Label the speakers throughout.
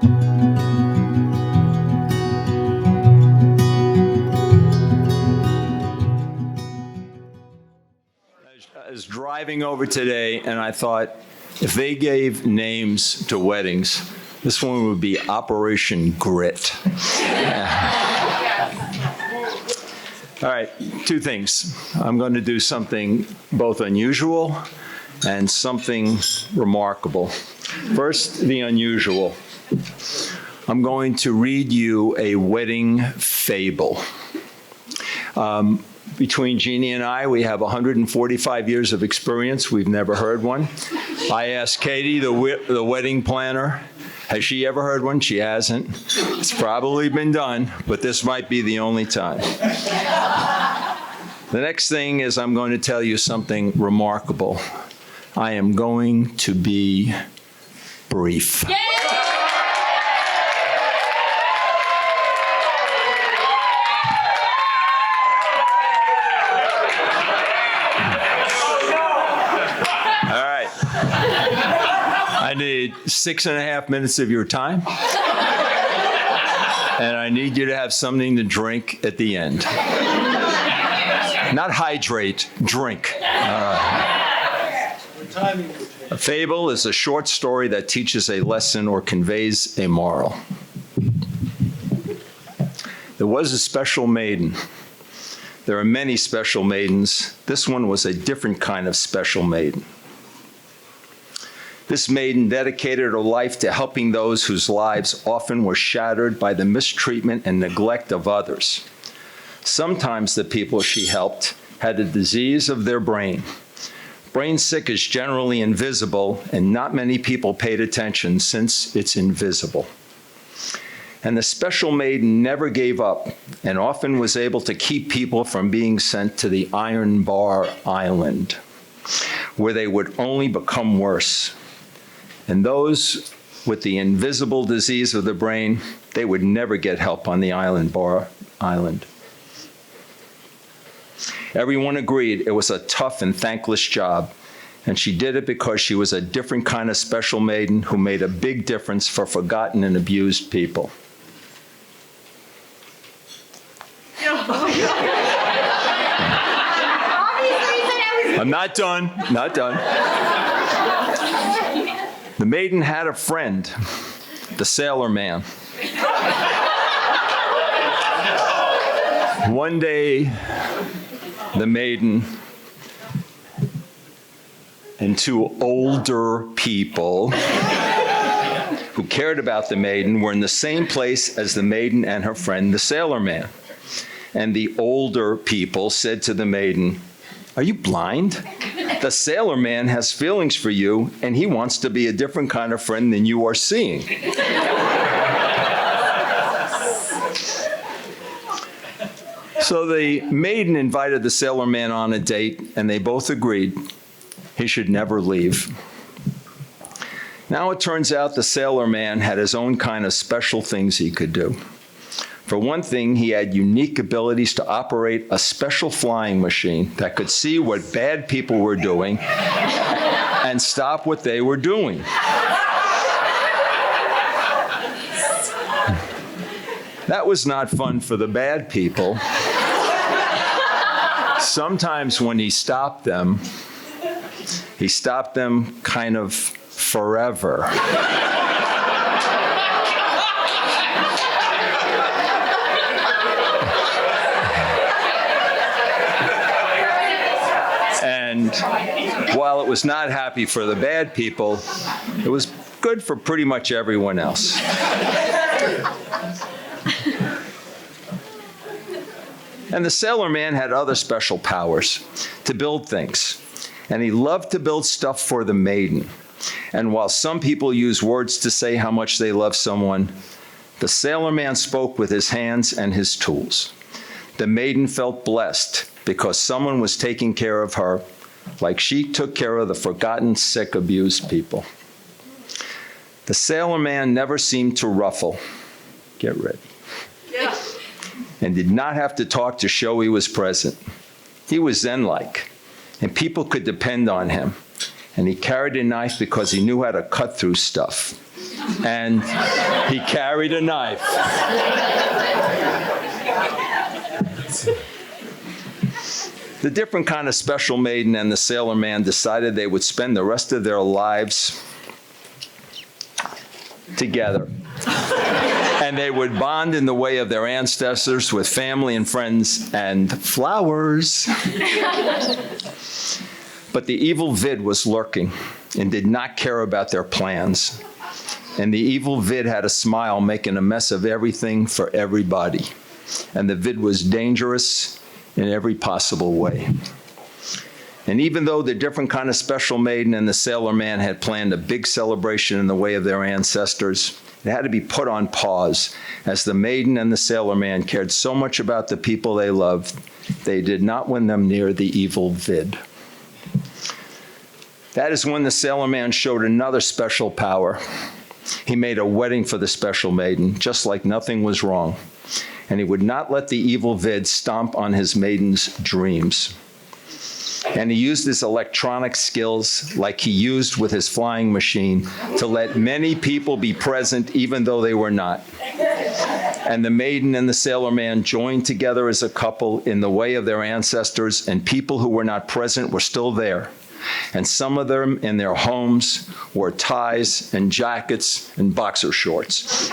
Speaker 1: I was driving over today, and I thought, if they gave names to weddings, this one would be Operation Grit. All right, two things. I'm going to do something both unusual and something remarkable. First, the unusual. I'm going to read you a wedding fable. Between Jeannie and I, we have 145 years of experience. We've never heard one. I asked Katie, the wedding planner, has she ever heard one? She hasn't. It's probably been done, but this might be the only time. The next thing is I'm going to tell you something remarkable. I am going to be brief. Yay! I need 6.5 minutes of your time, and I need you to have something to drink at the end. Not hydrate, drink. A fable is a short story that teaches a lesson or conveys a moral. There was a special maiden. There are many special maidens. This one was a different kind of special maiden. This maiden dedicated her life to helping those whose lives often were shattered by the mistreatment and neglect of others. Sometimes the people she helped had a disease of their brain. Brain sick is generally invisible, and not many people paid attention since it's invisible. And the special maiden never gave up and often was able to keep people from being sent to the Iron Bar Island, where they would only become worse. And those with the invisible disease of the brain, they would never get help on the Iron Bar Island. Everyone agreed it was a tough and thankless job, and she did it because she was a different kind of special maiden who made a big difference for forgotten and abused people. I'm not done, not done. The maiden had a friend, the sailor man. One day, the maiden and two older people who cared about the maiden were in the same place as the maiden and her friend, the sailor man. And the older people said to the maiden, "Are you blind? The sailor man has feelings for you, and he wants to be a different kind of friend than you are seeing." So the maiden invited the sailor man on a date, and they both agreed he should never leave. Now it turns out the sailor man had his own kind of special things he could do. For one thing, he had unique abilities to operate a special flying machine that could see what bad people were doing and stop what they were doing. That was not fun for the bad people. Sometimes when he stopped them kind of forever. And while it was not happy for the bad people, it was good for pretty much everyone else. And the sailor man had other special powers to build things. And he loved to build stuff for the maiden. And while some people use words to say how much they love someone, the sailor man spoke with his hands and his tools. The maiden felt blessed because someone was taking care of her like she took care of the forgotten, sick, abused people. The sailor man never seemed to ruffle. Get ready. Yeah. And did not have to talk to show he was present. He was Zen-like, and people could depend on him. And he carried a knife because he knew how to cut through stuff. and he carried a knife. The different kind of special maiden and the sailor man decided they would spend the rest of their lives together. And they would bond in the way of their ancestors with family and friends and flowers. But the evil vid was lurking and did not care about their plans. And the evil vid had a smile, making a mess of everything for everybody. And the vid was dangerous in every possible way. And even though the different kind of special maiden and the sailor man had planned a big celebration in the way of their ancestors, it had to be put on pause, as the maiden and the sailor man cared so much about the people they loved, they did not win them near the evil vid. That is when the sailor man showed another special power. He made a wedding for the special maiden, just like nothing was wrong. And he would not let the evil vid stomp on his maiden's dreams. And he used his electronic skills like he used with his flying machine to let many people be present even though they were not. And the maiden and the sailor man joined together as a couple in the way of their ancestors, and people who were not present were still there. And some of them in their homes wore ties and jackets and boxer shorts.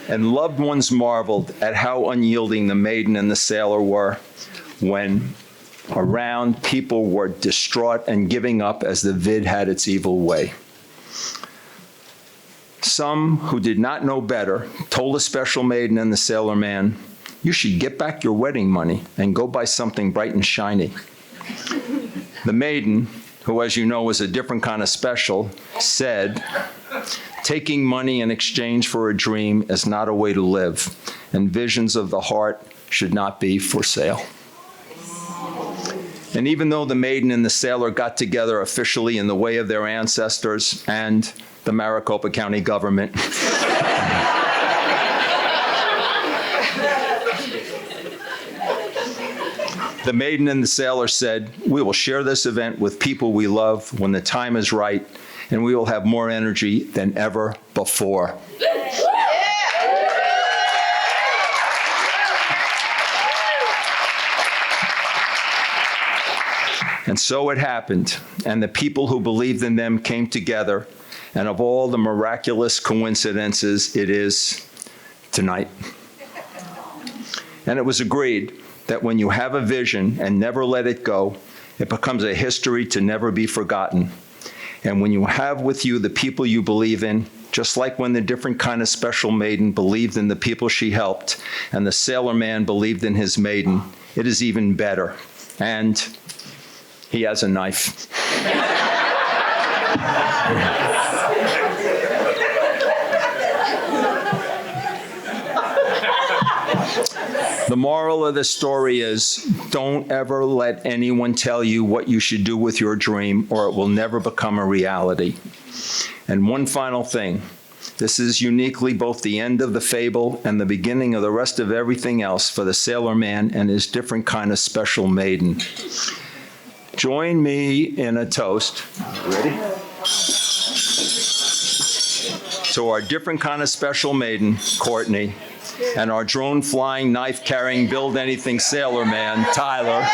Speaker 1: And loved ones marveled at how unyielding the maiden and the sailor were when around people were distraught and giving up as the vid had its evil way. Some who did not know better told the special maiden and the sailor man, "You should get back your wedding money and go buy something bright and shiny." The maiden, who as you know was a different kind of special, said, "Taking money in exchange for a dream is not a way to live, and visions of the heart should not be for sale." And even though the maiden and the sailor got together officially in the way of their ancestors and the Maricopa County government, the maiden and the sailor said, "We will share this event with people we love when the time is right, and we will have more energy than ever before." And so it happened, and the people who believed in them came together, and of all the miraculous coincidences, it is tonight. And it was agreed that when you have a vision and never let it go, it becomes a history to never be forgotten. And when you have with you the people you believe in, just like when the different kind of special maiden believed in the people she helped, and the sailor man believed in his maiden, it is even better. And he has a knife. The moral of the story is, don't ever let anyone tell you what you should do with your dream, or it will never become a reality. And one final thing. This is uniquely both the end of the fable and the beginning of the rest of everything else for the sailor man and his different kind of special maiden. Join me in a toast. Ready? To our different kind of special maiden, Courtney, and our drone flying, knife carrying, build anything sailor man, Tyler.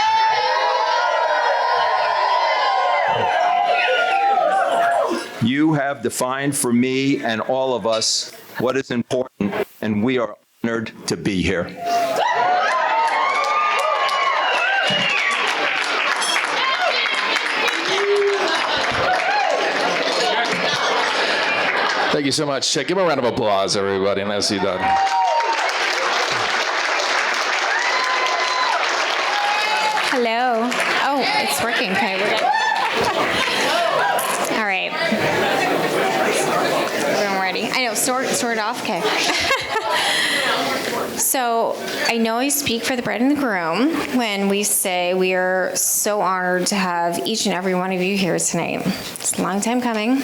Speaker 1: You have defined for me and all of us what is important, and we are honored to be here.
Speaker 2: Thank you so much. Give him a round of applause, everybody, and let's see that.
Speaker 3: Hello. Oh, it's working. Okay, we're good. All right. I'm ready. I know, sort off. Okay. So I know I speak for the bride and the groom when we say we are so honored to have each and every one of you here tonight. It's a long time coming.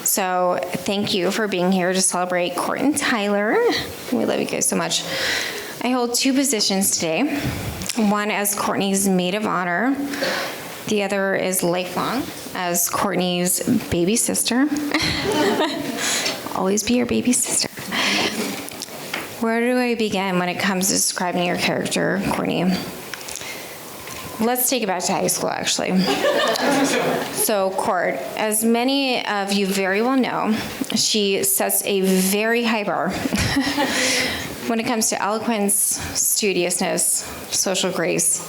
Speaker 3: So thank you for being here to celebrate Court and Tyler. We love you guys so much. I hold two positions today. One as Courtney's maid of honor, The other is lifelong as Courtney's baby sister. Always be your baby sister. Where do I begin when it comes to describing your character, Courtney? Let's take it back to high school, actually. So, Court, as many of you very well know, she sets a very high bar when it comes to eloquence, studiousness, social grace.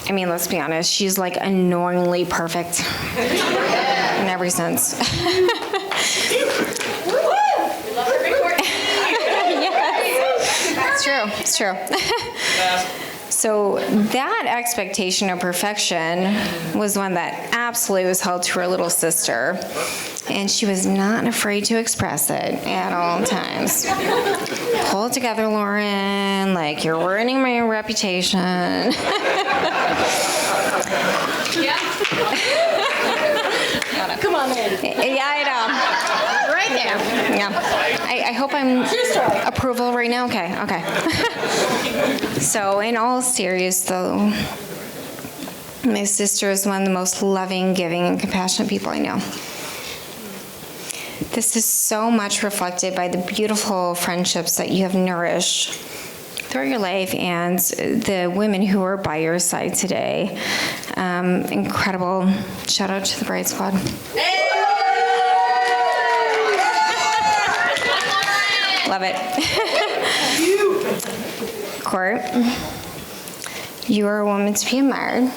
Speaker 3: I mean, let's be honest, she's like annoyingly perfect in every sense. Yes, it's true. So that expectation of perfection was one that absolutely was held to her little sister, and she was not afraid to express it at all times. Pull it together, Lauren, like you're ruining my reputation. Come on in. Yeah, I know. Right there. Yeah. I hope I'm approval right now. Okay. So, in all seriousness, though, my sister is one of the most loving, giving, and compassionate people I know. This is so much reflected by the beautiful friendships that you have nourished throughout your life and the women who are by your side today. Incredible. Shout out to the Bride Squad. Love it. Court, you are a woman to be admired,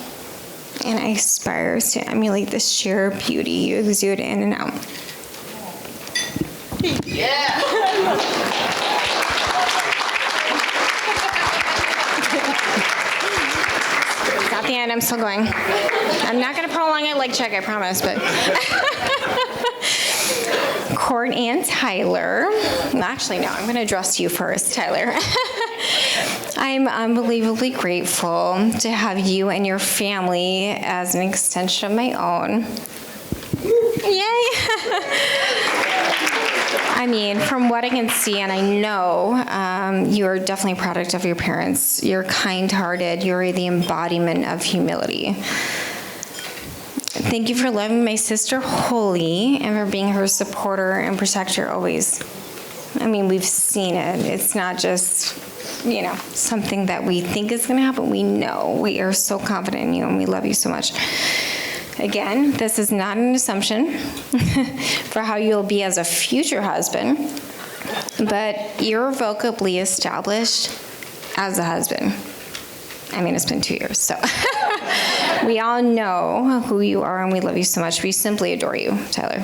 Speaker 3: and I aspire to emulate the sheer beauty you exude in and out. Yeah. It's not the end, I'm still going. I'm not gonna prolong it like Chuck, I promise, but. Court and Tyler. Actually, no, I'm going to address you first, Tyler. I'm unbelievably grateful to have you and your family as an extension of my own. Yay! I mean, from what I can see, and I know, you're definitely a product of your parents. You're kind-hearted. You're the embodiment of humility. Thank you for loving my sister wholly and for being her supporter and protector always. I mean, we've seen it. It's not just, something that we think is going to happen. We know. We are so confident in you and we love you so much. Again, this is not an assumption for how you'll be as a future husband, but irrevocably established as a husband. I mean, it's been 2 years, so. We all know who you are, and we love you so much. We simply adore you, Tyler.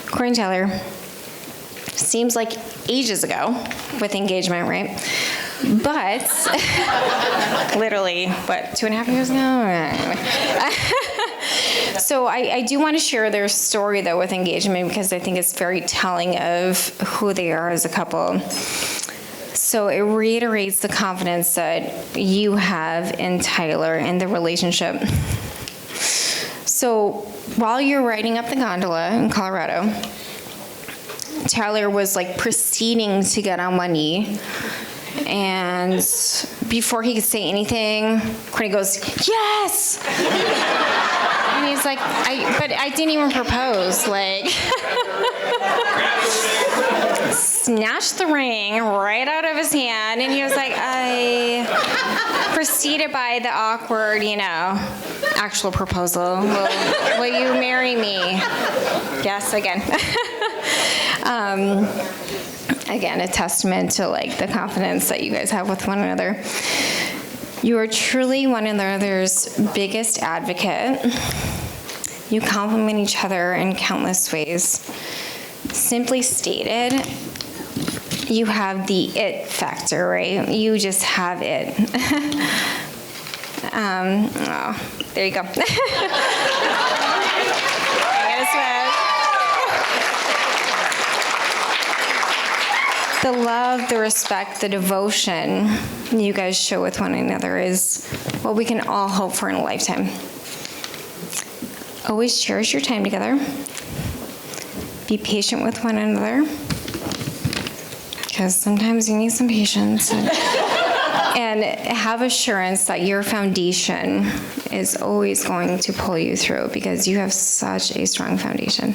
Speaker 3: Court and Tyler, seems like ages ago with engagement, right? But, literally, 2.5 years ago? So I do want to share their story, though, with engagement, because I think it's very telling of who they are as a couple. So it reiterates the confidence that you have in Tyler and the relationship. So while you're riding up the gondola in Colorado, Tyler was like proceeding to get on one knee. And before he could say anything, Courtney goes, "Yes!" And he's like, but I didn't even propose, like. Snatched the ring right out of his hand, and he was like, proceeded by the awkward, actual proposal. Will you marry me? Yes, again. Again, a testament to the confidence that you guys have with one another. You are truly one another's biggest advocate. You complement each other in countless ways. Simply stated, you have the it factor, right? You just have it. There you go. The love, the respect, the devotion you guys show with one another is what we can all hope for in a lifetime. Always cherish your time together. Be patient with one another, because sometimes you need some patience. And have assurance that your foundation is always going to pull you through because you have such a strong foundation.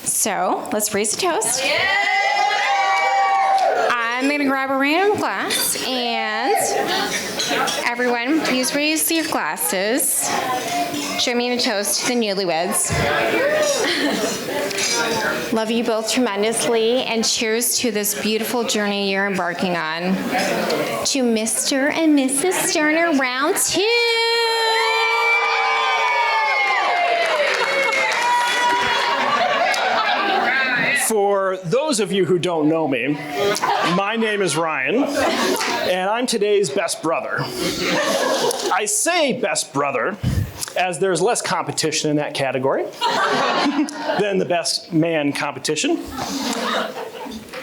Speaker 3: So let's raise a toast. I'm going to grab a random glass, and everyone, please raise your glasses. Join me in a toast to the newlyweds. Love you both tremendously, and cheers to this beautiful journey you're embarking on. To Mr. and Mrs. Sterner, round 2.
Speaker 4: For those of you who don't know me, my name is Ryan, and I'm today's best brother. I say best brother as there's less competition in that category than the best man competition.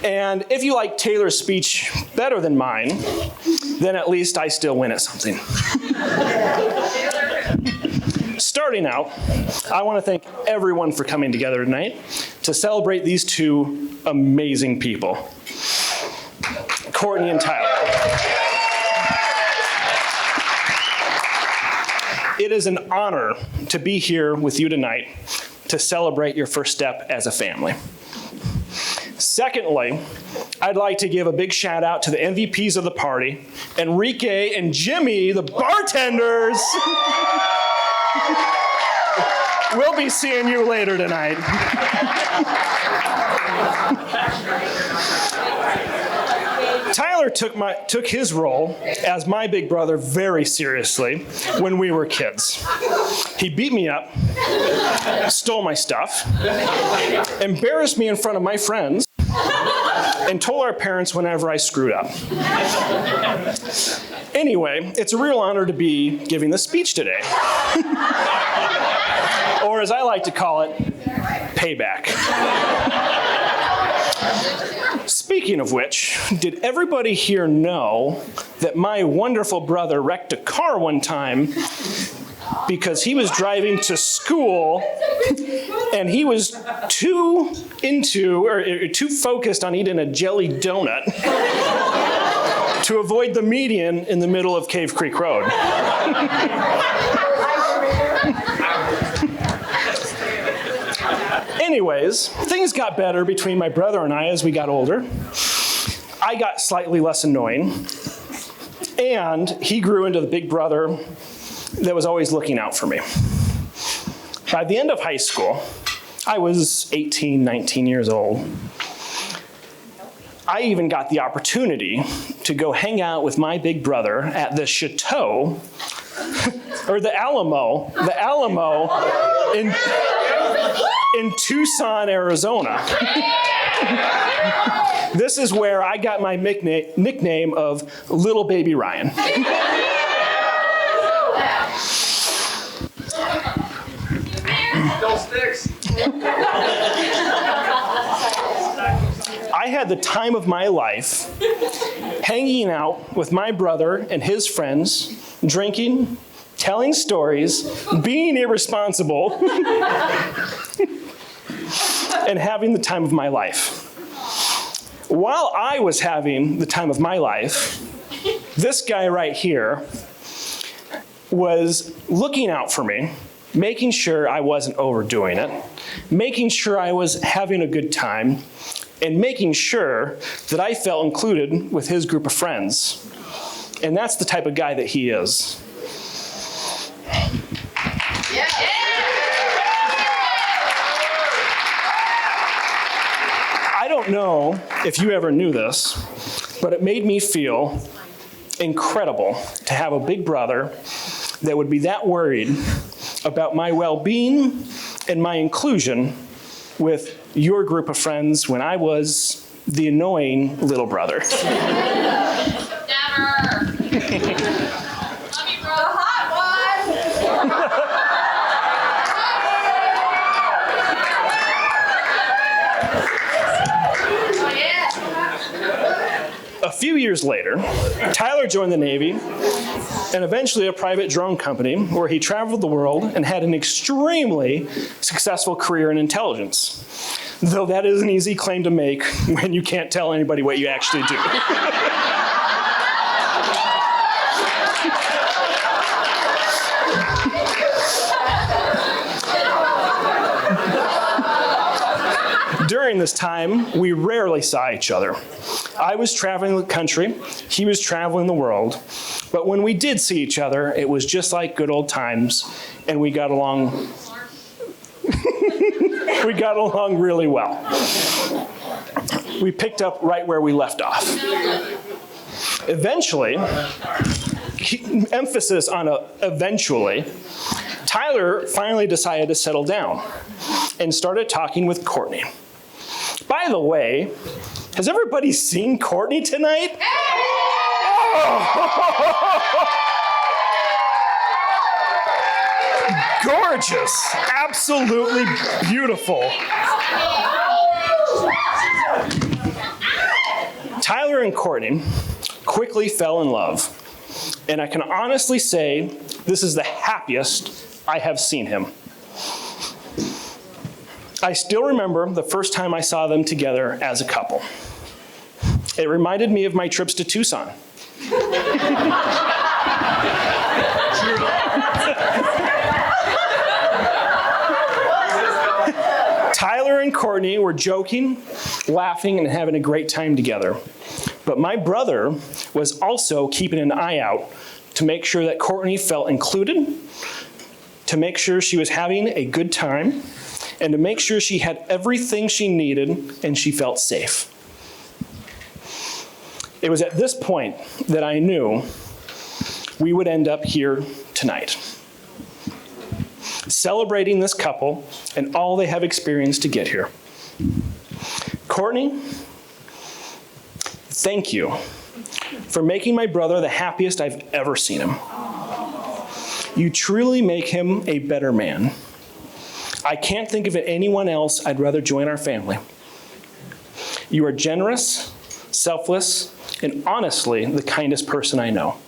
Speaker 4: And if you like Taylor's speech better than mine, then at least I still win at something. Starting out, I want to thank everyone for coming together tonight to celebrate these two amazing people, Courtney and Tyler. It is an honor to be here with you tonight to celebrate your first step as a family. Secondly, I'd like to give a big shout out to the MVPs of the party, Enrique and Jimmy, the bartenders. We'll be seeing you later tonight. Tyler took his role as my big brother very seriously when we were kids. He beat me up, stole my stuff, embarrassed me in front of my friends, and told our parents whenever I screwed up. Anyway, it's a real honor to be giving this speech today. Or as I like to call it, payback. Speaking of which, did everybody here know that my wonderful brother wrecked a car one time because he was driving to school and he was too focused on eating a jelly donut to avoid the median in the middle of Cave Creek Road? Anyways, things got better between my brother and I as we got older. I got slightly less annoying, and he grew into the big brother that was always looking out for me. By the end of high school, I was 18, 19 years old. I even got the opportunity to go hang out with my big brother at the Chateau, or the Alamo in Tucson, Arizona. This is where I got my nickname of Little Baby Ryan. I had the time of my life hanging out with my brother and his friends, drinking, telling stories, being irresponsible, and having the time of my life. While I was having the time of my life, this guy right here was looking out for me, making sure I wasn't overdoing it, making sure I was having a good time, and making sure that I felt included with his group of friends. And that's the type of guy that he is. I don't know if you ever knew this, but it made me feel incredible to have a big brother that would be that worried about my well-being and my inclusion with your group of friends when I was the annoying little brother.
Speaker 5: Never. Love you, bro. The hot
Speaker 4: A few years later, Tyler joined the Navy and eventually a private drone company where he traveled the world and had an extremely successful career in intelligence. Though that is an easy claim to make when you can't tell anybody what you actually do. During this time, we rarely saw each other. I was traveling the country, he was traveling the world, but when we did see each other, it was just like good old times, and we got along we got along really well. We picked up right where we left off. Eventually, emphasis on eventually, Tyler finally decided to settle down and started talking with Courtney. By the way, has everybody seen Courtney tonight? Oh. Gorgeous, absolutely beautiful. Tyler and Courtney quickly fell in love, and I can honestly say this is the happiest I have seen him. I still remember the first time I saw them together as a couple. It reminded me of my trips to Tucson. Tyler and Courtney were joking, laughing, and having a great time together. But my brother was also keeping an eye out to make sure that Courtney felt included, to make sure she was having a good time, and to make sure she had everything she needed and she felt safe. It was at this point that I knew we would end up here tonight, celebrating this couple and all they have experienced to get here. Courtney, thank you for making my brother the happiest I've ever seen him. You truly make him a better man. I can't think of anyone else I'd rather join our family. You are generous, selfless, and honestly the kindest person I know.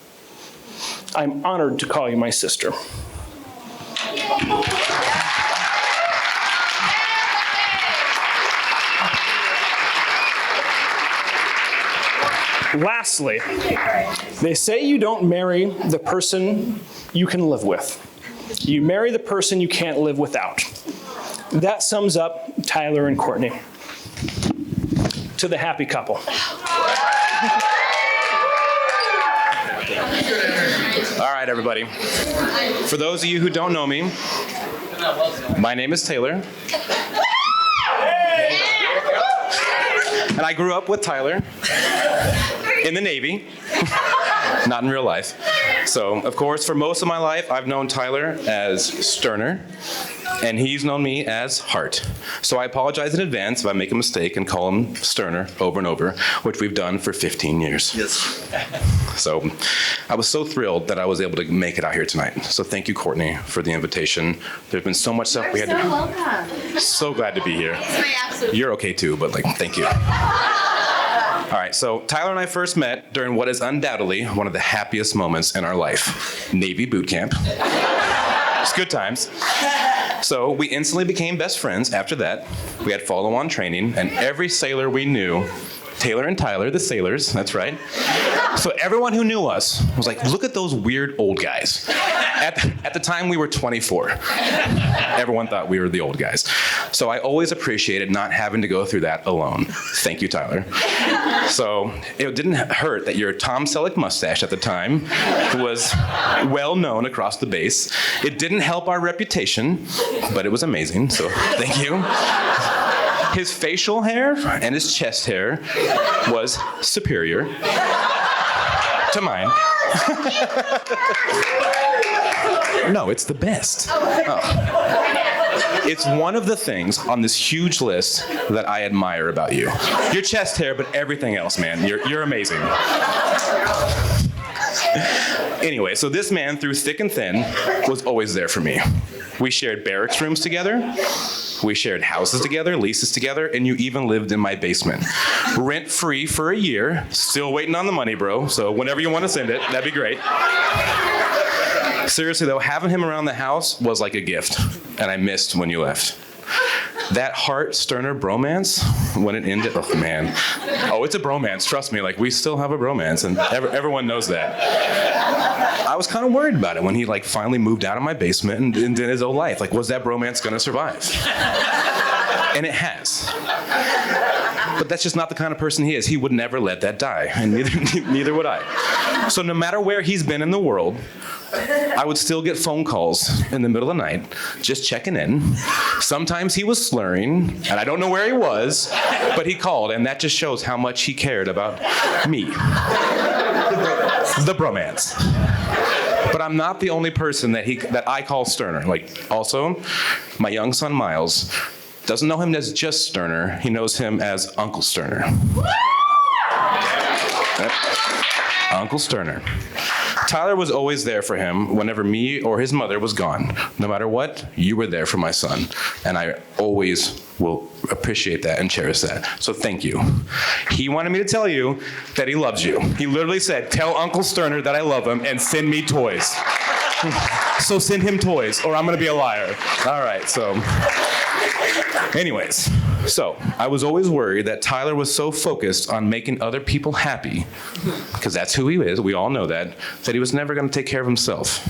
Speaker 4: I'm honored to call you my sister. Lastly, they say you don't marry the person you can live with. You marry the person you can't live without. That sums up Tyler and Courtney. To the happy couple.
Speaker 6: All right, everybody. For those of you who don't know me, my name is Taylor. And I grew up with Tyler in the Navy, not in real life. So, of course, for most of my life, I've known Tyler as Sterner, and he's known me as Hart. So I apologize in advance if I make a mistake and call him Sterner over and over, which we've done for 15 years. Yes. So I was so thrilled that I was able to make it out here tonight. So thank you, Courtney, for the invitation. There's been so much stuff we had to do.
Speaker 5: Welcome.
Speaker 6: So glad to be here.
Speaker 5: It's my absolute.
Speaker 6: You're okay too, but thank you. All right, so Tyler and I first met during what is undoubtedly one of the happiest moments in our life, Navy boot camp. It's good times. So we instantly became best friends after that. We had follow-on training, and every sailor we knew, Taylor and Tyler, the sailors, that's right. So everyone who knew us was like, look at those weird old guys. At the time, we were 24. Everyone thought we were the old guys. So I always appreciated not having to go through that alone. Thank you, Tyler. So it didn't hurt that your Tom Selleck mustache at the time was well known across the base. It didn't help our reputation, but it was amazing, so thank you. His facial hair and his chest hair was superior to mine. No, it's the best. Oh. It's one of the things on this huge list that I admire about you. Your chest hair, but everything else, man. You're amazing. Anyway, so this man, through thick and thin, was always there for me. We shared barracks rooms together. We shared houses together, leases together, and you even lived in my basement. Rent-free for a year. Still waiting on the money, bro. So whenever you want to send it, that'd be great. Seriously, though, having him around the house was like a gift, and I missed when you left. That Hart-Sterner bromance, when it ended, oh man. Oh, it's a bromance, trust me. We still have a bromance, and everyone knows that. I was kind of worried about it when he finally moved out of my basement and did his own life. Was that bromance gonna survive? And it has. But that's just not the kind of person he is. He would never let that die, and neither would I. So no matter where he's been in the world, I would still get phone calls in the middle of the night, just checking in. Sometimes he was slurring, and I don't know where he was, but he called, and that just shows how much he cared about me. The bromance. But I'm not the only person that I call Sterner. Like, also, my young son Miles doesn't know him as just Sterner. He knows him as Uncle Sterner. Uncle Sterner. Tyler was always there for him whenever me or his mother was gone. No matter what, you were there for my son. And I always will appreciate that and cherish that. So thank you. He wanted me to tell you that he loves you. He literally said, tell Uncle Sterner that I love him and send me toys. So send him toys or I'm gonna be a liar. All right, so. Anyways, so I was always worried that Tyler was so focused on making other people happy, because that's who he is, we all know that he was never going to take care of himself.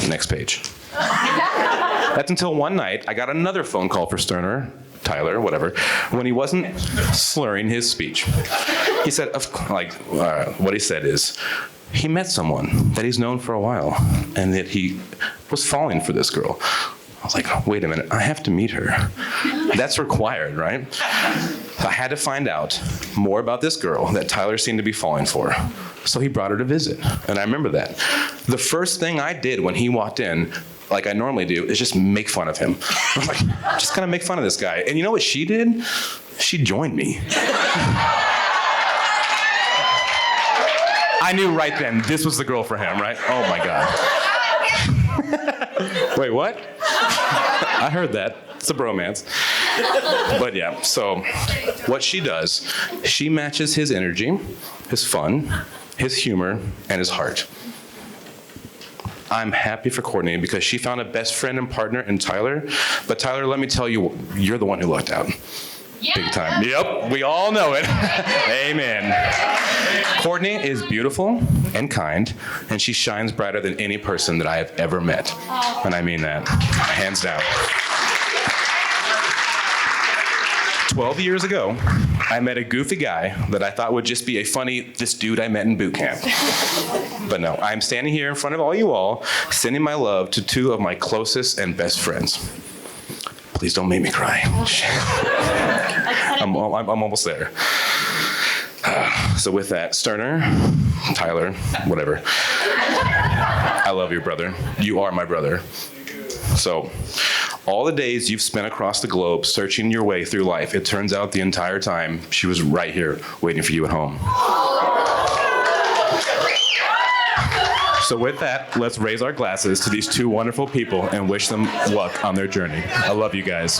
Speaker 6: Next page. That's until one night I got another phone call for Sterner, Tyler, whatever, when he wasn't slurring his speech. He said, what he said is, he met someone that he's known for a while, and that he was falling for this girl. I was like, wait a minute, I have to meet her. That's required, right? I had to find out more about this girl that Tyler seemed to be falling for. So he brought her to visit, and I remember that. The first thing I did when he walked in, like I normally do, is just make fun of him. I'm like, just kind of make fun of this guy. And you know what she did? She joined me. I knew right then this was the girl for him, right? Oh my God. Wait, what? I heard that. It's a bromance. But yeah, so what she does, she matches his energy, his fun, his humor, and his heart. I'm happy for Courtney because she found a best friend and partner in Tyler. But Tyler, let me tell you, you're the one who lucked out. Big time. Yep, we all know it. Amen. Courtney is beautiful and kind, and she shines brighter than any person that I have ever met. And I mean that, hands down. 12 years ago, I met a goofy guy that I thought would just be this dude I met in boot camp. But no, I'm standing here in front of all you all, sending my love to two of my closest and best friends. Please don't make me cry. I'm almost there. So with that, Sterner, Tyler, whatever. I love you, brother. You are my brother. So all the days you've spent across the globe searching your way through life, it turns out the entire time she was right here waiting for you at home. So with that, let's raise our glasses to these two wonderful people and wish them luck on their journey. I love you guys.